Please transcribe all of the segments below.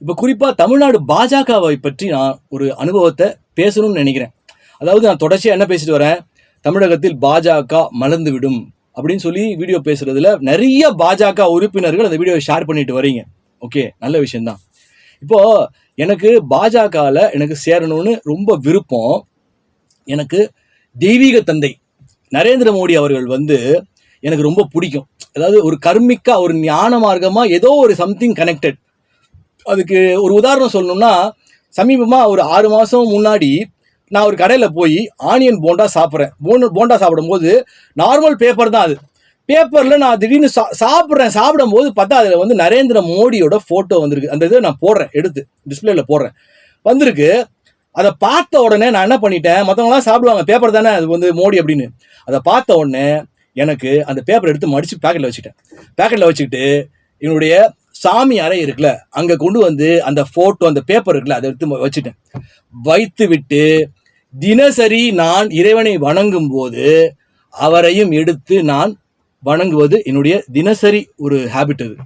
இப்போ குறிப்பாக தமிழ்நாடு பாஜகவை பற்றி நான் ஒரு அனுபவத்தை பேசணும்னு நினைக்கிறேன். அதாவது நான் தொடர்ச்சியாக என்ன பேசிட்டு வரேன், தமிழகத்தில் பாஜக மலர்ந்து விடும் அப்படின்னு சொல்லி வீடியோ பேசுறதுல நிறைய பாஜக உறுப்பினர்கள் அந்த வீடியோவை ஷேர் பண்ணிட்டு வரீங்க. ஓகே, நல்ல விஷயம்தான். இப்போ எனக்கு பாஜகவில் எனக்கு சேரணும்னு ரொம்ப விருப்பம். எனக்கு தெய்வீக தந்தை நரேந்திர மோடி அவர்கள் எனக்கு ரொம்ப பிடிக்கும். அதாவது ஒரு கர்மிக்கா, ஒரு ஞான மார்க்கமா ஏதோ ஒரு சம்திங் கனெக்டட். அதுக்கு ஒரு உதாரணம் சொல்லணும்னா, சமீபமாக ஒரு 6 மாதம் முன்னாடி நான் ஒரு கடையில் போய் ஆனியன் போண்டா சாப்பிட்றேன். போண்டா சாப்பிடும்போது நார்மல் பேப்பர் தான். அது பேப்பரில் நான் திடீர்னு சாப்பிடும்போது பார்த்தா அதில் நரேந்திர மோடியோட ஃபோட்டோ வந்திருக்கு. அந்த இதை நான் போடுறேன், எடுத்து டிஸ்பிளேல போடுறேன், வந்திருக்கு. அதை பார்த்த உடனே நான் என்ன பண்ணிட்டேன், மற்றவங்களாம் சாப்பிடுவாங்க, பேப்பர் தானே அது மோடி அப்படின்னு. அதை பார்த்த உடனே எனக்கு அந்த பேப்பர் எடுத்து மடித்து பேக்கெட்டில் வச்சுட்டேன். பேக்கெட்டில் வச்சுக்கிட்டு என்னுடைய சாமி அறை இருக்குல்ல, அங்கே கொண்டு அந்த ஃபோட்டோ, அந்த பேப்பர் இருக்குல்ல, அதை எடுத்து வச்சுட்டேன். வைத்து விட்டு தினசரி நான் இறைவனை வணங்கும் போது அவரையும் எடுத்து நான் வணங்குவது என்னுடைய தினசரி ஒரு ஹேபிட். அது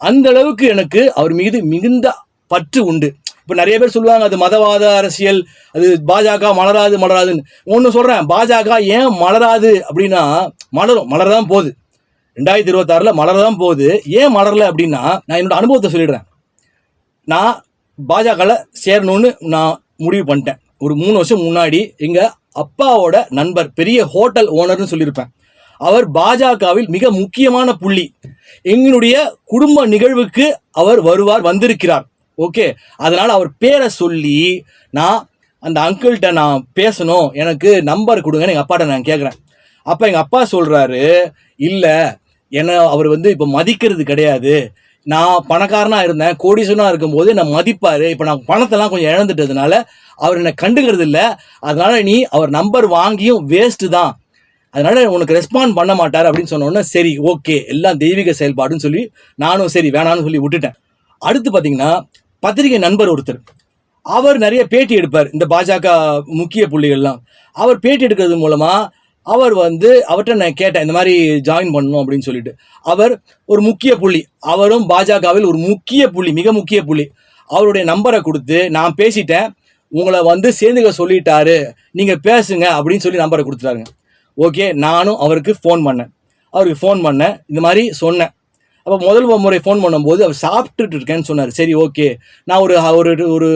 அந்த அளவுக்கு எனக்கு அவர் மீது மிகுந்த பற்று உண்டு. இப்போ நிறைய பேர் சொல்லுவாங்க அது மதவாத அரசியல், அது பாஜக மலராதுன்னு. ஒன்று சொல்கிறேன், பாஜக ஏன் மலராது அப்படின்னா, மலரதான் போகுது. 2026 மலரதான் போகுது. ஏன் மலரல அப்படின்னா, நான் என்னோட அனுபவத்தை சொல்லிடுறேன். நான் பாஜகவில் சேரணும்னு நான் முடிவு பண்ணிட்டேன். ஒரு 3 வருஷம் முன்னாடி எங்கள் அப்பாவோட நண்பர், பெரிய ஹோட்டல் ஓனர்னு சொல்லியிருப்பேன், அவர் பாஜகவில் மிக முக்கியமான புள்ளி. எங்களுடைய குடும்ப நிகழ்வுக்கு அவர் வந்திருக்கிறார். ஓகே, அதனால் அவர் பேரை சொல்லி நான் அந்த அங்கிள்கிட்ட நான் பேசணும், எனக்கு நம்பர் கொடுங்கன்னு எங்கள் அப்பாட்ட நான் கேட்குறேன். அப்போ எங்கள் அப்பா சொல்கிறாரு, இல்லை என்னை அவர் இப்போ மதிக்கிறது கிடையாது. நான் பணக்காரனாக இருந்தேன், கோடீஸ்வரனாக இருக்கும்போது என்னை மதிப்பார். இப்போ நான் பணத்தெல்லாம் கொஞ்சம் இழந்துட்டதுனால அவர் என்னை கண்டுக்கிறது இல்லை. அதனால் நீ அவர் நம்பர் வாங்கியும் வேஸ்ட்டு தான், அதனால் உனக்கு ரெஸ்பாண்ட் பண்ண மாட்டார் அப்படின்னு சொன்னோன்னே, சரி ஓகே எல்லாம் தெய்வீக செயல்பாடுன்னு சொல்லி நானும் சரி வேணான்னு சொல்லி விட்டுட்டேன். அடுத்து பார்த்தீங்கன்னா, பத்திரிகை நண்பர் ஒருத்தர், அவர் நிறைய பேட்டி எடுப்பார் இந்த பாஜக முக்கிய புள்ளிகள்லாம். அவர் பேட்டி எடுக்கிறது மூலமாக அவர்கிட்ட நான் கேட்டேன், இந்த மாதிரி ஜாயின் பண்ணணும் அப்படின்னு சொல்லிட்டு. அவர் ஒரு முக்கிய புள்ளி, அவரும் பாஜகவில் ஒரு முக்கிய புள்ளி, மிக முக்கிய புள்ளி. அவருடைய நம்பரை கொடுத்து நான் பேசிட்டேன், உங்களை சேர்ந்துக்க சொல்லிட்டாரு, நீங்கள் பேசுங்க அப்படின்னு சொல்லி நம்பரை கொடுத்துட்டாருங்க. ஓகே, நானும் அவருக்கு ஃபோன் பண்ணேன், இந்த மாதிரி சொன்னேன். அப்போ முதல் முறை ஃபோன் பண்ணும்போது அவர் சாப்பிட்டுட்டு இருக்கேன்னு சொன்னார். சரி ஓகே, நான் ஒரு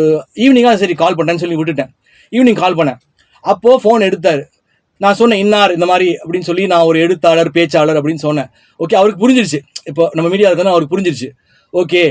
ஈவினிங்காக சரி கால் பண்ணுறேன்னு சொல்லி விட்டுட்டேன். ஈவினிங் கால் பண்ணேன், அப்போது ஃபோன் எடுத்தார். நான் சொன்னேன் இன்னார் இந்த மாதிரி அப்படின்னு சொல்லி, நான் ஒரு எழுத்தாளர் பேச்சாளர் அப்படின்னு சொன்னேன். ஓகே, அவருக்கு புரிஞ்சிருச்சு, இப்போ நம்ம மீடியாவில் தானே அவருக்கு புரிஞ்சிருச்சு. ஓகே,